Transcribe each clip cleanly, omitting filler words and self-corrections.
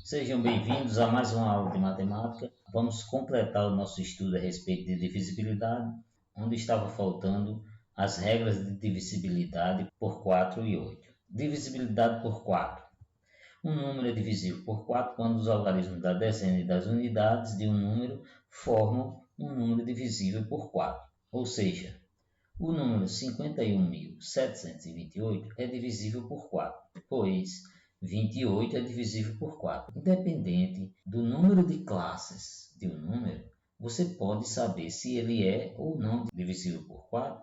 Sejam bem-vindos a mais uma aula de matemática. Vamos completar o nosso estudo a respeito de divisibilidade, onde estava faltando as regras de divisibilidade por 4 e 8. Divisibilidade por 4. Um número é divisível por 4 quando os algarismos da dezena e das unidades de um número formam um número divisível por 4. Ou seja, o número 51.728 é divisível por 4, pois 28 é divisível por 4. Independente do número de classes de um número, você pode saber se ele é ou não divisível por 4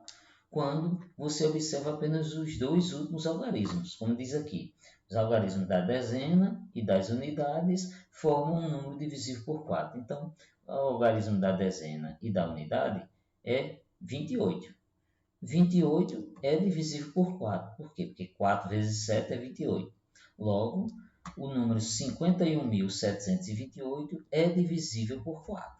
quando você observa apenas os dois últimos algarismos. Como diz aqui, os algarismos da dezena e das unidades formam um número divisível por 4. Então, o algarismo da dezena e da unidade é 28. 28 é divisível por 4. Por quê? Porque 4 vezes 7 é 28. Logo, o número 51.728 é divisível por 4.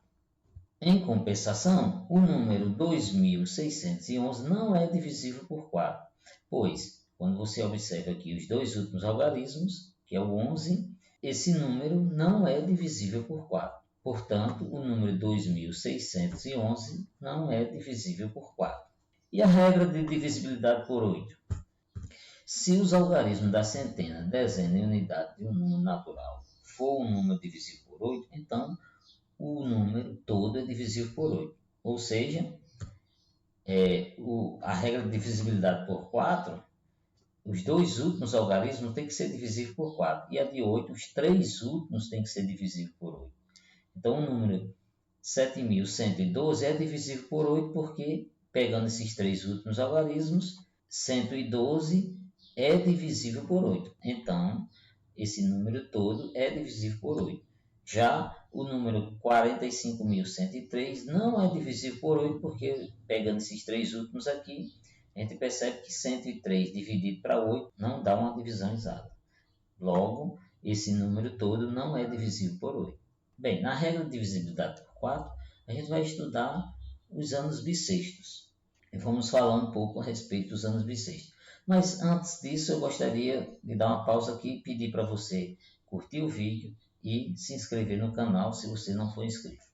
Em compensação, o número 2.611 não é divisível por 4, pois, quando você observa aqui os dois últimos algarismos, que é o 11, esse número não é divisível por 4. Portanto, o número 2.611 não é divisível por 4. E a regra de divisibilidade por 8? Se os algarismos da centena, dezena e unidade de um número natural for um número divisível por 8, então o número todo é divisível por 8. Ou seja, a regra de divisibilidade por 4, os dois últimos algarismos têm que ser divisíveis por 4. E a de 8, os três últimos têm que ser divisíveis por 8. Então, o número 7.112 é divisível por 8 porque, pegando esses três últimos algarismos, 112 é divisível por 8. Então, esse número todo é divisível por 8. Já o número 45.103 não é divisível por 8 porque, pegando esses três últimos aqui, a gente percebe que 103 dividido para 8 não dá uma divisão exata. Logo, esse número todo não é divisível por 8. Bem, na regra de divisibilidade por 4, a gente vai estudar os anos bissextos. E vamos falar um pouco a respeito dos anos bissextos. Mas antes disso, eu gostaria de dar uma pausa aqui e pedir para você curtir o vídeo e se inscrever no canal se você não for inscrito.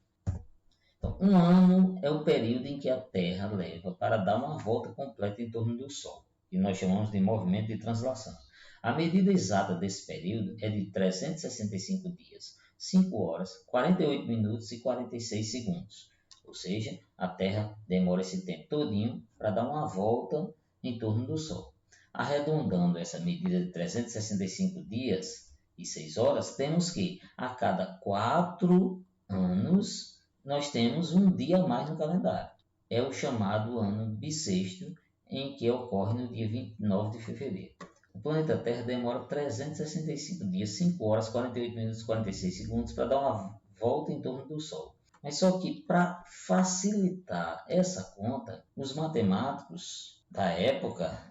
Então, um ano é o período em que a Terra leva para dar uma volta completa em torno do Sol, que nós chamamos de movimento de translação. A medida exata desse período é de 365 dias, 5 horas, 48 minutos e 46 segundos. Ou seja, a Terra demora esse tempo todinho para dar uma volta em torno do Sol. Arredondando essa medida de 365 dias e 6 horas, temos que a cada 4 anos nós temos um dia a mais no calendário. É o chamado ano bissexto, em que ocorre no dia 29 de fevereiro. O planeta Terra demora 365 dias, 5 horas, 48 minutos e 46 segundos para dar uma volta em torno do Sol. Mas só que para facilitar essa conta, os matemáticos da época,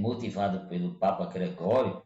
motivado pelo Papa Gregório,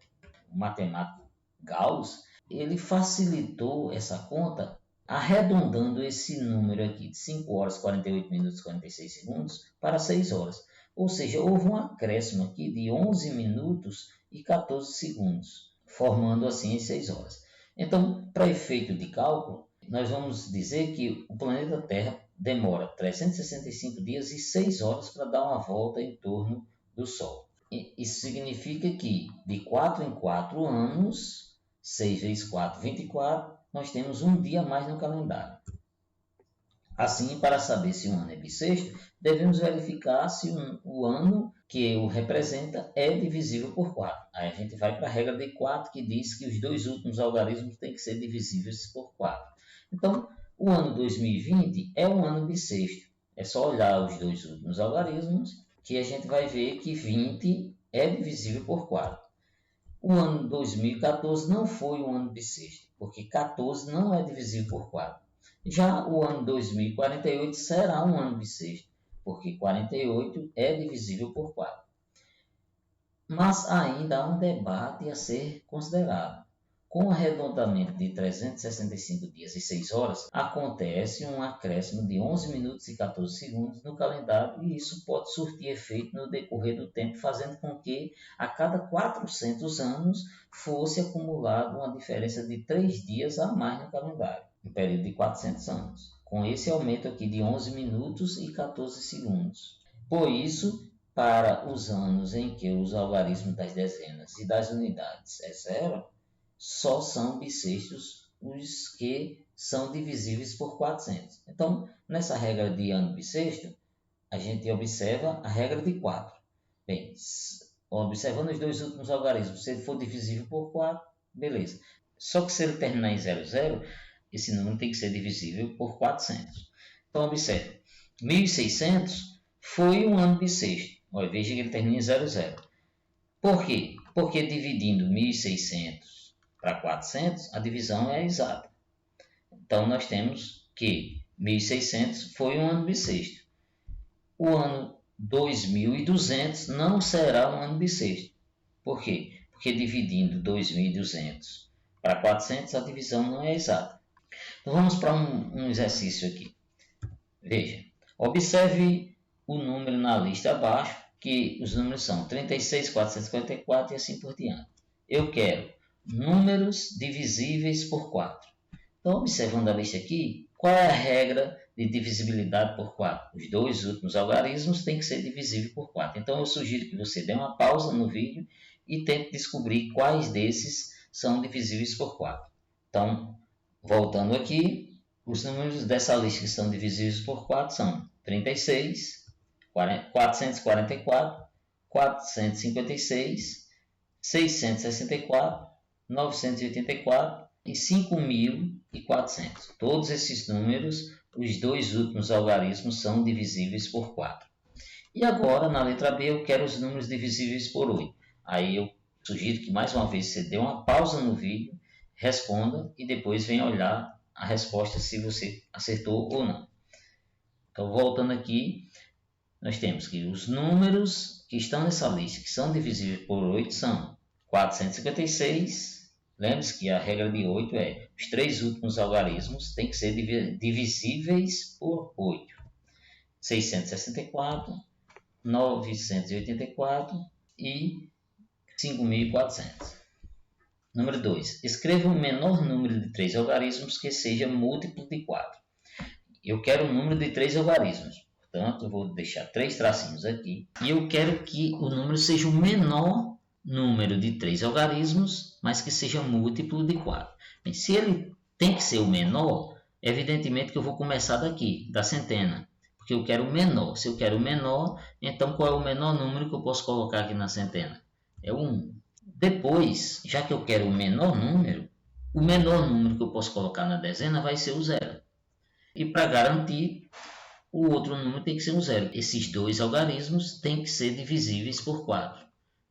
o matemático Gauss, ele facilitou essa conta arredondando esse número aqui de 5 horas, 48 minutos e 46 segundos para 6 horas. Ou seja, houve um acréscimo aqui de 11 minutos e 14 segundos, formando assim as 6 horas. Então, para efeito de cálculo, nós vamos dizer que o planeta Terra demora 365 dias e 6 horas para dar uma volta em torno do Sol. Isso significa que de 4 em 4 anos, 6 vezes 4, 24, nós temos um dia a mais no calendário. Assim, para saber se um ano é bissexto, devemos verificar se o ano que o representa é divisível por 4. Aí a gente vai para a regra de 4, que diz que os dois últimos algarismos têm que ser divisíveis por 4. Então, o ano 2020 é um ano bissexto. É só olhar os dois últimos algarismos que a gente vai ver que 20 é divisível por 4. O ano 2014 não foi um ano bissexto, porque 14 não é divisível por 4. Já o ano 2048 será um ano bissexto, porque 48 é divisível por 4. Mas ainda há um debate a ser considerado. Com o arredondamento de 365 dias e 6 horas, acontece um acréscimo de 11 minutos e 14 segundos no calendário e isso pode surtir efeito no decorrer do tempo, fazendo com que a cada 400 anos fosse acumulada uma diferença de 3 dias a mais no calendário, no período de 400 anos, com esse aumento aqui de 11 minutos e 14 segundos. Por isso, para os anos em que os algarismos das dezenas e das unidades é zero, só são bissextos os que são divisíveis por 400. Então, nessa regra de ano bissexto, a gente observa a regra de 4. Bem, observando os dois últimos algarismos, se ele for divisível por 4, beleza. Só que se ele terminar em 00, esse número tem que ser divisível por 400. Então, observe, 1600 foi um ano bissexto. Olha, veja que ele termina em 00. Por quê? Porque dividindo 1600 para 400, a divisão é exata. Então, nós temos que 1600 foi um ano bissexto. O ano 2200 não será um ano bissexto. Por quê? Porque dividindo 2200 para 400, a divisão não é exata. Então, vamos para um exercício aqui. Veja, observe o número na lista abaixo, que os números são 36, 444 e assim por diante. Eu quero números divisíveis por 4. Então, observando a lista aqui, qual é a regra de divisibilidade por 4? Os dois últimos algarismos têm que ser divisíveis por 4. Então, eu sugiro que você dê uma pausa no vídeo e tente descobrir quais desses são divisíveis por 4. Então, voltando aqui, os números dessa lista que são divisíveis por 4 são 36, 444, 456, 664, 984 e 5.400. Todos esses números, os dois últimos algarismos são divisíveis por 4. E agora, na letra B, eu quero os números divisíveis por 8. Aí eu sugiro que mais uma vez você dê uma pausa no vídeo, responda e depois venha olhar a resposta se você acertou ou não. Então, voltando aqui, nós temos que os números que estão nessa lista, que são divisíveis por 8, são 456. Lembre-se que a regra de 8 é os três últimos algarismos têm que ser divisíveis por 8. 664, 984 e 5.400. Número 2. Escreva o menor número de 3 algarismos que seja múltiplo de 4. Eu quero um número de 3 algarismos. Portanto, eu vou deixar 3 tracinhos aqui. E eu quero que o número seja o menor número de 3 algarismos, mas que seja múltiplo de 4. Bem, se ele tem que ser o menor, evidentemente que eu vou começar daqui, da centena, porque eu quero o menor. Se eu quero o menor, então qual é o menor número que eu posso colocar aqui na centena? É o 1. Depois, já que eu quero o menor número que eu posso colocar na dezena vai ser o 0. E para garantir, o outro número tem que ser um 0. Esses dois algarismos têm que ser divisíveis por 4.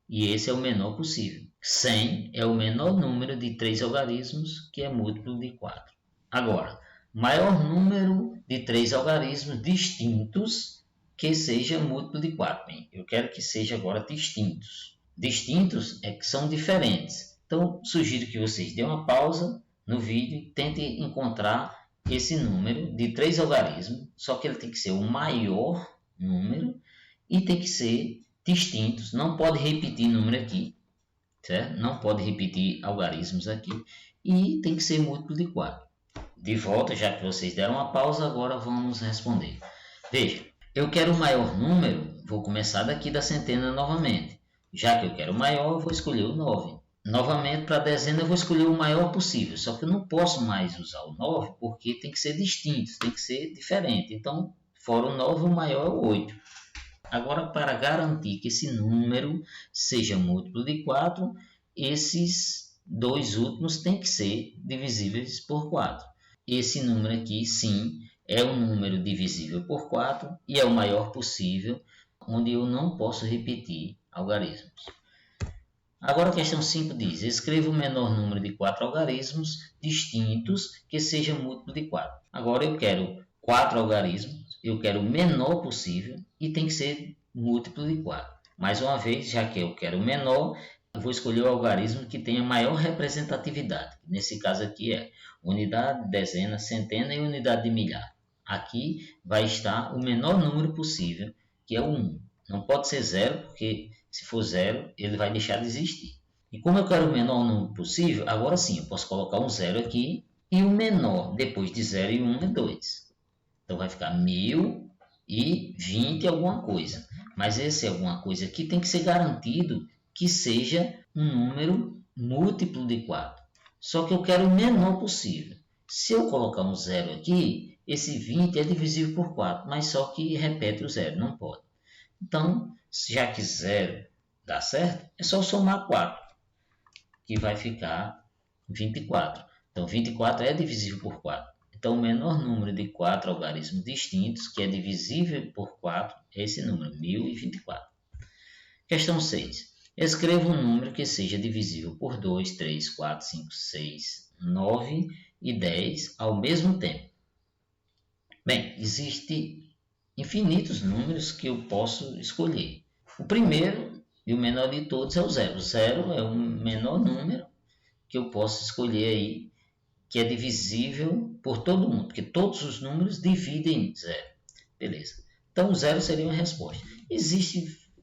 E esse é o menor possível. 100 é o menor número de 3 algarismos que é múltiplo de 4. Agora, maior número de 3 algarismos distintos que seja múltiplo de 4. Bem, eu quero que seja agora distintos. Distintos é que são diferentes. Então, sugiro que vocês dêem uma pausa no vídeo e tentem encontrar esse número de 3 algarismos, só que ele tem que ser o maior número e tem que ser distintos, não pode repetir número aqui, certo? Não pode repetir algarismos aqui e tem que ser múltiplo de 4. De volta, já que vocês deram uma pausa, agora vamos responder. Veja, eu quero o maior número, vou começar daqui da centena novamente. Já que eu quero o maior, eu vou escolher o 9. Novamente, para a dezena eu vou escolher o maior possível, só que eu não posso mais usar o 9 porque tem que ser distinto, tem que ser diferente. Então, fora o 9, o maior é o 8. Agora, para garantir que esse número seja múltiplo de 4, esses dois últimos têm que ser divisíveis por 4. Esse número aqui, sim, é um número divisível por 4 e é o maior possível, onde eu não posso repetir algarismos. Agora a questão 5 diz, escreva o menor número de 4 algarismos distintos que seja múltiplo de 4. Agora eu quero 4 algarismos, eu quero o menor possível e tem que ser múltiplo de 4. Mais uma vez, já que eu quero o menor, eu vou escolher o algarismo que tenha maior representatividade. Nesse caso aqui é unidade, dezena, centena e unidade de milhar. Aqui vai estar o menor número possível, que é o 1. Não pode ser 0, porque se for 0, ele vai deixar de existir. E como eu quero o menor número possível, agora sim, eu posso colocar um 0 aqui, e o menor depois de 0 e 1 é 2. Então vai ficar 1020 alguma coisa. Mas esse alguma coisa aqui tem que ser garantido que seja um número múltiplo de 4. Só que eu quero o menor possível. Se eu colocar um 0 aqui, esse 20 é divisível por 4, mas só que repete o 0, não pode. Então, já que 0 dá certo, é só somar 4, que vai ficar 24. Então, 24 é divisível por 4. Então, o menor número de 4 algarismos distintos que é divisível por 4 é esse número, 1024. Questão 6. Escreva um número que seja divisível por 2, 3, 4, 5, 6, 9 e 10 ao mesmo tempo. Bem, existem infinitos números que eu posso escolher. O primeiro e o menor de todos é o 0. O 0 é o menor número que eu posso escolher aí, que é divisível por todo mundo, porque todos os números dividem 0. Beleza. Então, 0 seria uma resposta.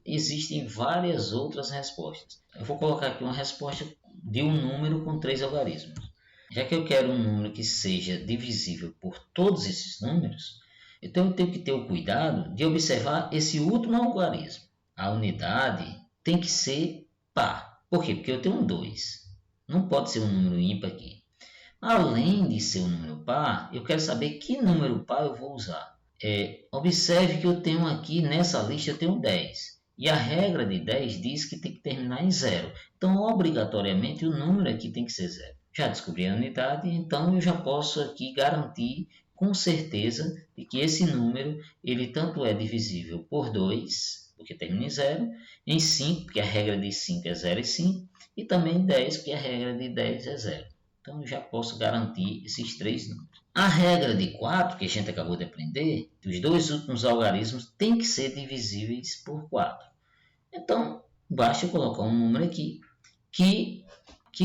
Existem várias outras respostas. Eu vou colocar aqui uma resposta de um número com 3 algarismos. Já que eu quero um número que seja divisível por todos esses números, então eu tenho que ter o cuidado de observar esse último algarismo. A unidade tem que ser par. Por quê? Porque eu tenho um 2. Não pode ser um número ímpar aqui. Além de ser um número par, eu quero saber que número par eu vou usar. Observe que eu tenho aqui, nessa lista, eu tenho 10. E a regra de 10 diz que tem que terminar em 0. Então, obrigatoriamente, o número aqui tem que ser 0. Já descobri a unidade, então eu já posso aqui garantir com certeza de que esse número ele tanto é divisível por 2, porque termina em 0, em 5, porque a regra de 5 é 0 e 5, e também em 10, porque a regra de 10 é 0. Então, eu já posso garantir esses 3 números. A regra de 4, que a gente acabou de aprender, os dois últimos algarismos têm que ser divisíveis por 4. Então, basta eu colocar um número aqui que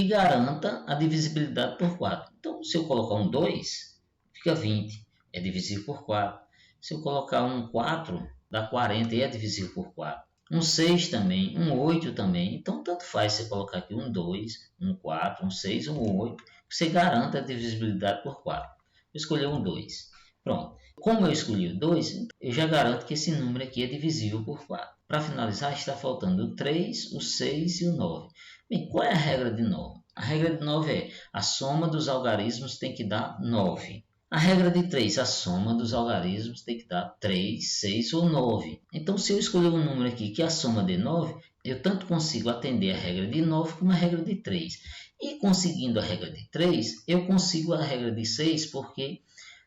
garanta a divisibilidade por 4. Então, se eu colocar um 2, fica 20, é divisível por 4. Se eu colocar um 4, dá 40 e é divisível por 4. Um 6 também, um 8 também. Então, tanto faz você colocar aqui um 2, um 4, um 6, um 8. Você garanta a divisibilidade por 4. Eu escolhi um 2. Pronto. Como eu escolhi o 2, eu já garanto que esse número aqui é divisível por 4. Para finalizar, está faltando o 3, o 6 e o 9. Bem, qual é a regra de 9? A regra de 9 é a soma dos algarismos tem que dar 9. A regra de 3, a soma dos algarismos tem que dar 3, 6 ou 9. Então, se eu escolher um número aqui que a soma dê 9, eu tanto consigo atender a regra de 9 como a regra de 3. E conseguindo a regra de 3, eu consigo a regra de 6, porque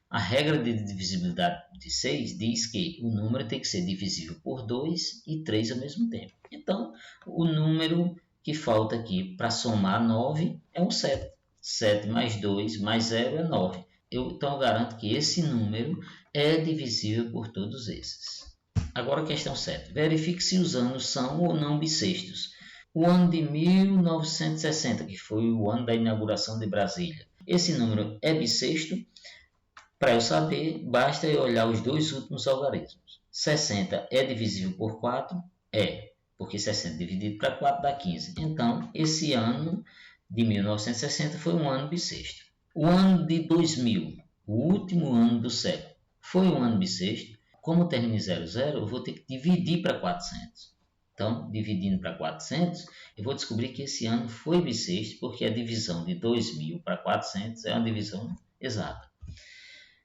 a regra de divisibilidade de 6 diz que o número tem que ser divisível por 2 e 3 ao mesmo tempo. Então, o número que falta aqui para somar 9 é um 7. 7 mais 2 mais 0 é 9. Então, eu garanto que esse número é divisível por todos esses. Agora, a questão 7. Verifique se os anos são ou não bissextos. O ano de 1960, que foi o ano da inauguração de Brasília. Esse número é bissexto? Para eu saber, basta eu olhar os dois últimos algarismos. 60 é divisível por 4? É, porque 60 dividido para 4 dá 15. Então, esse ano de 1960 foi um ano bissexto. O ano de 2000, o último ano do século, foi um ano bissexto. Como termina em 00, eu vou ter que dividir para 400. Então, dividindo para 400, eu vou descobrir que esse ano foi bissexto, porque a divisão de 2000 para 400 é uma divisão exata.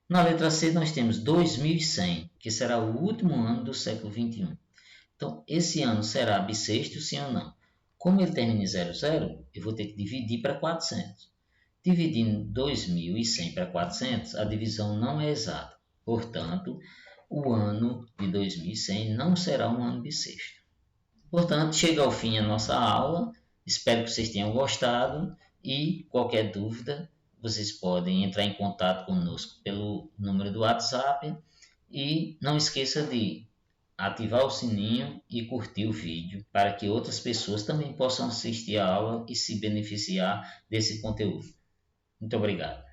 Na letra C, nós temos 2100, que será o último ano do século XXI. Então, esse ano será bissexto, sim ou não? Como ele termina em 00, eu vou ter que dividir para 400. Dividindo 2100 para 400, a divisão não é exata. Portanto, o ano de 2100 não será um ano bissexto. Portanto, chega ao fim a nossa aula. Espero que vocês tenham gostado e qualquer dúvida, vocês podem entrar em contato conosco pelo número do WhatsApp e não esqueça de ativar o sininho e curtir o vídeo para que outras pessoas também possam assistir a aula e se beneficiar desse conteúdo. Muito obrigado.